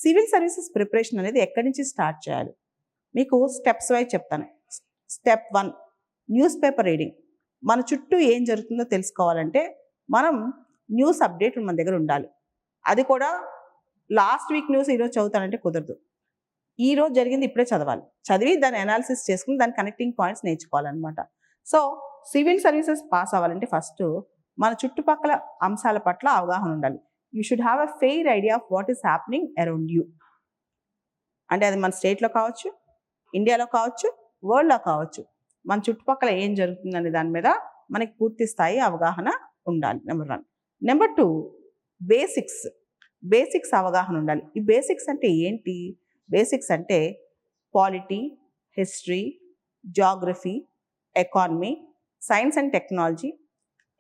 Civil services preparation అనేది ఎక్కడి నుంచి స్టార్ట్ చేయాలి? మీకు స్టెప్స్ వైజ్ చెప్తాను. Step 1 news paper reading. మన చుట్టూ ఏం జరుగుతుందో తెలుసుకోవాలంటే మనం న్యూస్ అప్డేట్ మన దగ్గర ఉండాలి. అది కూడా లాస్ట్ వీక్ న్యూస్ ఈరోజు చదువుతానంటే కుదరదు. ఈరోజు జరిగింది ఇప్పుడే చదవాలి. చదివి దాన్ని అనాలిసిస్ చేసుకుని దాని కనెక్టింగ్ పాయింట్స్ నేర్చుకోవాలన్నమాట. సో సివిల్ సర్వీసెస్ పాస్ అవ్వాలంటే ఫస్ట్ మన చుట్టుపక్కల అంశాల పట్ల అవగాహన ఉండాలి. You should have a fair idea of what is happening around you. అంటే అది మన స్టేట్లో కావచ్చు, ఇండియాలో కావచ్చు, వరల్డ్లో కావచ్చు. మన చుట్టుపక్కల ఏం జరుగుతుందనే దాని మీద మనకి పూర్తి స్థాయి అవగాహన ఉండాలి. నెంబర్ 1. నెంబర్ 2 బేసిక్స్ అవగాహన ఉండాలి. ఈ బేసిక్స్ అంటే ఏంటి? బేసిక్స్ అంటే polity, history, geography, economy, science and technology,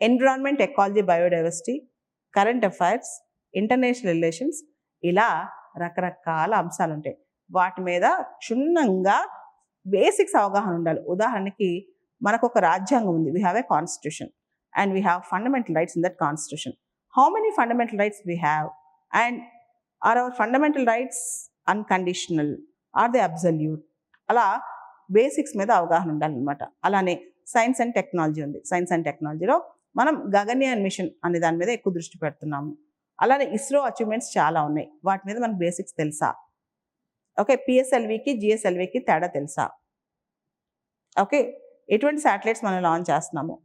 environment, ecology, biodiversity, current affairs, international relations, ఇలా రకరకాల అంశాలు ఉంటాయి. వాటి మీద క్షుణ్ణంగా బేసిక్స్ అవగాహన ఉండాలి. ఉదాహరణకి మనకు ఒక రాజ్యాంగం ఉంది. We have a constitution and we have fundamental rights in that constitution. How many fundamental rights we have and are our fundamental rights unconditional, or they absolute? అలా బేసిక్స్ మీద అవగాహన ఉండాలన్నమాట. అలానే సైన్స్ అండ్ టెక్నాలజీ ఉంది. Science and టెక్నాలజీలో మనం Gaganyaan machine అనే దాని మీద ఎక్కువ దృష్టి పెడుతున్నాము. అలానే ఇస్రో అచీవ్మెంట్స్ చాలా ఉన్నాయి. వాటి మీద మనకు బేసిక్స్ తెలుసా? ఓకే, పిఎస్ఎల్వికి జిఎస్ఎల్వికి తేడా తెలుసా? ఓకే, ఎటువంటి శాటిలైట్స్ మనం లాంచ్ చేస్తున్నాము?